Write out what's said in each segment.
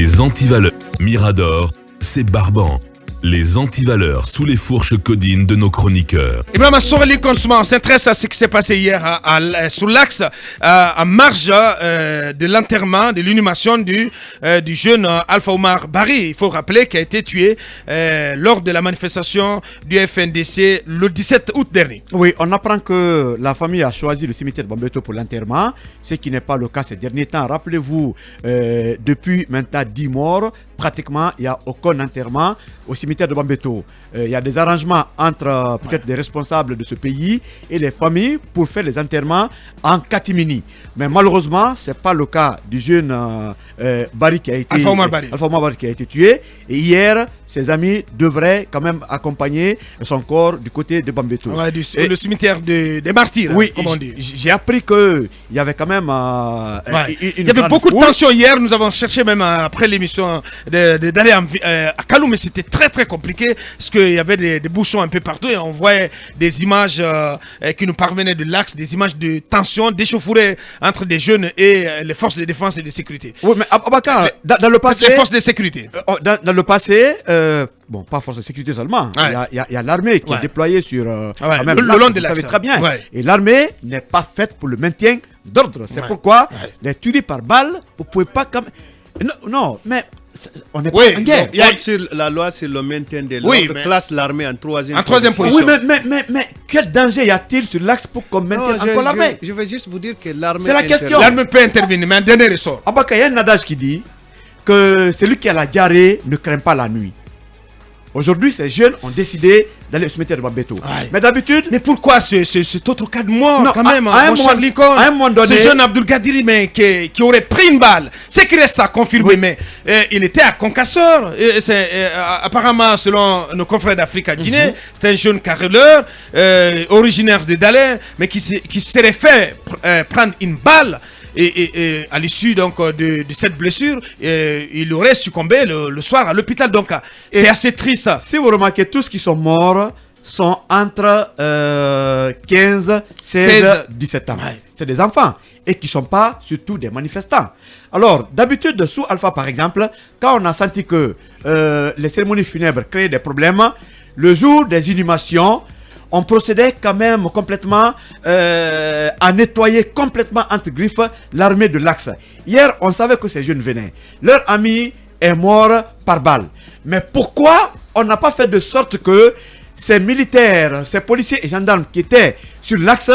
Les antivaleurs Mirador, c'est barbant. Les antivaleurs sous les fourches codines de nos chroniqueurs. Ibrahima Soreli Consommant s'intéresse à ce qui s'est passé hier sur l'axe en marge de l'enterrement, de l'inhumation du jeune Alpha Omar Bari. Il faut rappeler qu'il a été tué lors de la manifestation du FNDC le 17 août dernier. Oui, on apprend que la famille a choisi le cimetière de Bambeto pour l'enterrement, ce qui n'est pas le cas ces derniers temps. Rappelez-vous, depuis maintenant 10 morts, pratiquement il n'y a aucun enterrement au cimetière de Bambeto. Il y a des arrangements entre peut-être des responsables de ce pays et les familles pour faire les enterrements en catimini. Mais malheureusement, ce n'est pas le cas du jeune Bari qui a été Alpha Omar Bari qui a été tué. Et hier, ses amis devraient quand même accompagner son corps du côté de Bambeto. Ouais, le cimetière des martyrs, oui, comme on dit. J'ai appris qu'il y avait quand même il y avait beaucoup de tension hier. Nous avons cherché même après l'émission d'aller à Kalou, mais c'était très très compliqué parce qu'il y avait des bouchons un peu partout et on voyait des images qui nous parvenaient de l'axe, des images de tension, d'échauffourée entre des jeunes et les forces de défense et de sécurité. Oui, mais Abakar, dans le passé... Les forces de sécurité. Dans le passé... bon, pas force de sécurité seulement. Il y a l'armée qui est déployée sur le long de l'axe. Vous savez très bien. Et l'armée n'est pas faite pour le maintien d'ordre. C'est pourquoi les tueries par balle, vous ne pouvez pas comme... Non, mais on n'est pas en guerre. La loi sur le maintien de l'ordre classe l'armée en troisième position. Oui, mais quel danger y a-t-il sur l'axe pour qu'on maintienne encore l'armée? Je vais juste vous dire que l'armée... C'est la question. L'armée peut intervenir, mais un dernier ressort. Il y a un adage qui dit que celui qui a la diarrhée ne craint pas la nuit. Aujourd'hui, ces jeunes ont décidé d'aller au cimetière de Bambeto. Mais d'habitude... Mais pourquoi cet autre cas de mort quand même, mon cher Lincoln, à un moment donné... Ce jeune Abdul Gadiri qui aurait pris une balle, c'est qui reste à confirmer, mais il était à Concasseur. Apparemment, selon nos confrères d'Afrique à Guinée, c'est un jeune carreleur, originaire de Dalin, mais qui serait fait prendre une balle. Et à l'issue donc de cette blessure, il aurait succombé le soir à l'hôpital. Donc c'est assez triste. Si vous remarquez, tous qui sont morts sont entre 15, 16, 17 ans. C'est des enfants et qui ne sont pas surtout des manifestants. Alors, d'habitude, sous Alpha par exemple, quand on a senti que les cérémonies funèbres créaient des problèmes, le jour des inhumations, on procédait quand même complètement à nettoyer complètement entre griffes l'armée de l'Axe. Hier, on savait que ces jeunes venaient. Leur ami est mort par balle. Mais pourquoi on n'a pas fait de sorte que ces militaires, ces policiers et gendarmes qui étaient sur l'Axe,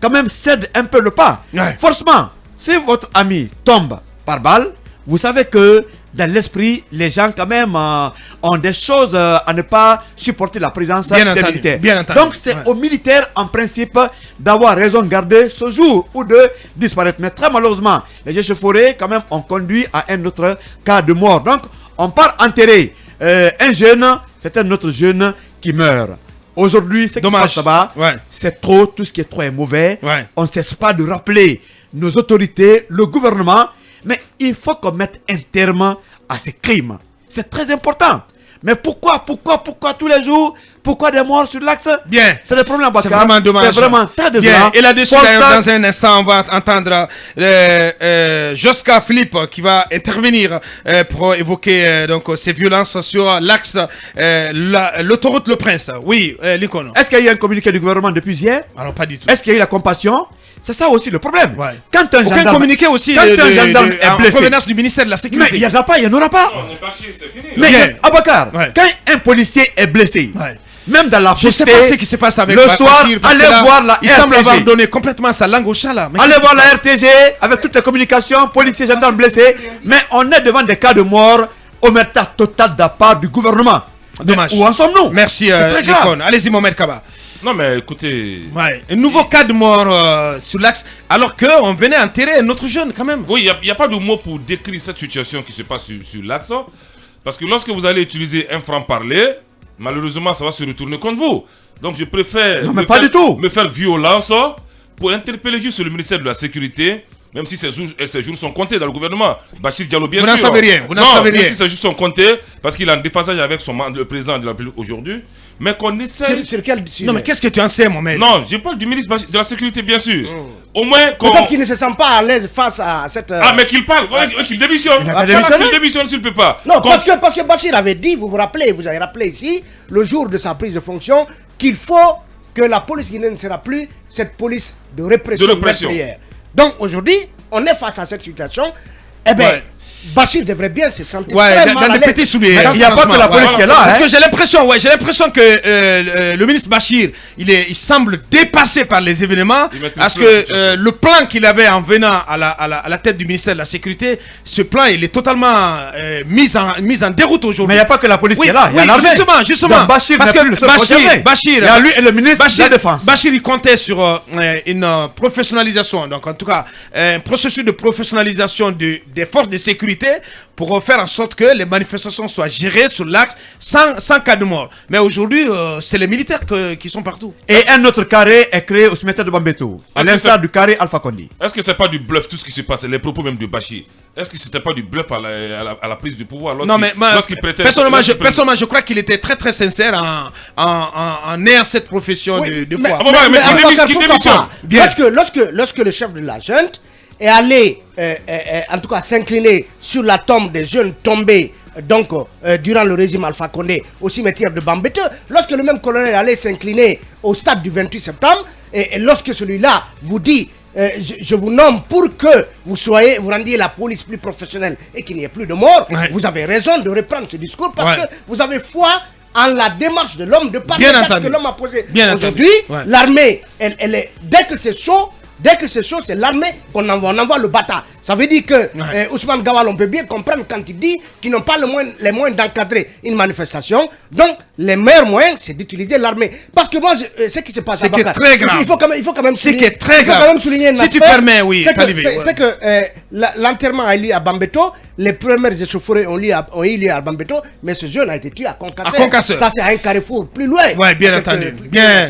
quand même cèdent un peu le pas? Forcément, si votre ami tombe par balle, vous savez que dans l'esprit, les gens quand même ont des choses à ne pas supporter la présence des militaires. Donc c'est aux militaires en principe d'avoir raison de garder ce jour ou de disparaître. Mais très malheureusement, les échauffourées quand même ont conduit à un autre cas de mort. Donc on part enterrer un jeune, c'est un autre jeune qui meurt. Aujourd'hui, ce qui se passe là-bas, c'est trop, tout ce qui est trop est mauvais. On ne cesse pas de rappeler nos autorités, le gouvernement. Mais il faut qu'on mette un terme à ces crimes. C'est très important. Mais pourquoi tous les jours? Pourquoi des morts sur l'axe? Bien. C'est le problème. C'est vraiment dommage. C'est vraiment très dommage. Bien. Et là-dessus, dans un instant, on va entendre Josca Philippe qui va intervenir pour évoquer donc ces violences sur l'axe, l'autoroute Le Prince. Oui, Lincoln. Est-ce qu'il y a eu un communiqué du gouvernement depuis hier? Alors, pas du tout. Est-ce qu'il y a eu la compassion? C'est ça aussi le problème. Quand un gendarme, communiqué aussi quand un gendarme est blessé, en provenance du ministère de la Sécurité. Mais il n'y en a pas, il n'y en aura pas. On n'est pas chier, c'est fini. Mais Abakar, quand un policier est blessé, même dans la je ne sais pas ce qui se passe avec le soir, allez voir la RTG. Il semble avoir donné complètement sa langue au chat là. Allez voir la RTG avec toutes les communications, policiers, gendarmes blessés. Mais on est devant des cas de mort, omerta totale de la part du gouvernement. Dommage. Où en sommes-nous? Merci, Likon. Allez-y, Mohamed Kaba. Non mais écoutez... Un nouveau cas de mort sur l'axe, alors qu'on venait enterrer un autre jeune quand même. Oui, il n'y a pas de mots pour décrire cette situation qui se passe sur l'axe. Parce que lorsque vous allez utiliser un franc-parler, malheureusement ça va se retourner contre vous. Donc je préfère me faire violence pour interpeller juste le ministère de la Sécurité Même si ces jours sont comptés dans le gouvernement. Bachir Diallo, bien sûr. Vous n'en savez rien. Vous n'en savez rien. Même si ces jours sont comptés, parce qu'il est en déphasage avec le président de la République aujourd'hui. Mais qu'on essaie. Sur quel sujet? Non, mais qu'est-ce que tu en sais, Mohamed? Non, je parle du ministre de la Sécurité, bien sûr. Au moins qu'on. Peut-être qu'il ne se sent pas à l'aise face à cette. Ah, mais qu'il parle, qu'il démissionne. Qu'il démissionne s'il ne peut pas. Non, parce que Bachir avait dit, vous avez rappelé ici, le jour de sa prise de fonction, qu'il faut que la police guinéenne ne sera plus cette police de répression meurtrière. Donc aujourd'hui, on est face à cette situation. Eh bien, Bachir devrait bien se sentir très mal dans les petits souliers. Il n'y a pas que la police qui est là. Parce que j'ai l'impression que le ministre Bachir, il semble dépassé par les événements. Parce que le plan qu'il avait en venant à la tête du ministère de la Sécurité, ce plan, il est totalement mis en déroute aujourd'hui. Mais il n'y a pas que la police qui est là. Il y a l'armée. Justement. Donc Bachir parce que Bachir, il y a lui et le ministre de la Défense. Bachir, il comptait sur une professionnalisation. Donc en tout cas, un processus de professionnalisation des forces de sécurité pour faire en sorte que les manifestations soient gérées sur l'axe sans cas de mort. Mais aujourd'hui, c'est les militaires qui sont partout. Et un autre carré est créé au cimetière de Bambeto, à l'instar du carré Alpha Condé. Est-ce que c'est pas du bluff tout ce qui se passe, les propos même de Bachir? Est-ce que c'était pas du bluff à la prise du pouvoir lorsqu'il prêtait? Personnellement, je crois qu'il était très très sincère en ayant cette profession de foi. Lorsque le chef de la junte est allé, en tout cas, s'incliner sur la tombe des jeunes tombés durant le régime Alpha Condé au cimetière de Bambeto, lorsque le même colonel est allé s'incliner au stade du 28 septembre, et lorsque celui-là vous dit je vous nomme pour que vous rendiez la police plus professionnelle et qu'il n'y ait plus de morts, vous avez raison de reprendre ce discours parce que vous avez foi en la démarche de l'homme, de par les actes que l'homme a posé. Aujourd'hui, l'armée, elle est, dès que c'est chaud, c'est l'armée qu'on envoie. On envoie le bâtard. Ça veut dire que Ousmane Gawal, on peut bien comprendre quand il dit qu'ils n'ont pas les moyens d'encadrer une manifestation. Donc, les meilleurs moyens, c'est d'utiliser l'armée. Parce que moi, ce qui se passe à Bakar, très grave. Il faut quand même souligner, si tu permets, oui. C'est que l'enterrement a eu lieu à Bambeto. Les premières échauffourées ont eu lieu à Bambeto. Mais ce jeune a été tué à Concasseur. Ça, c'est à un carrefour plus loin. Oui, bien entendu. Bien.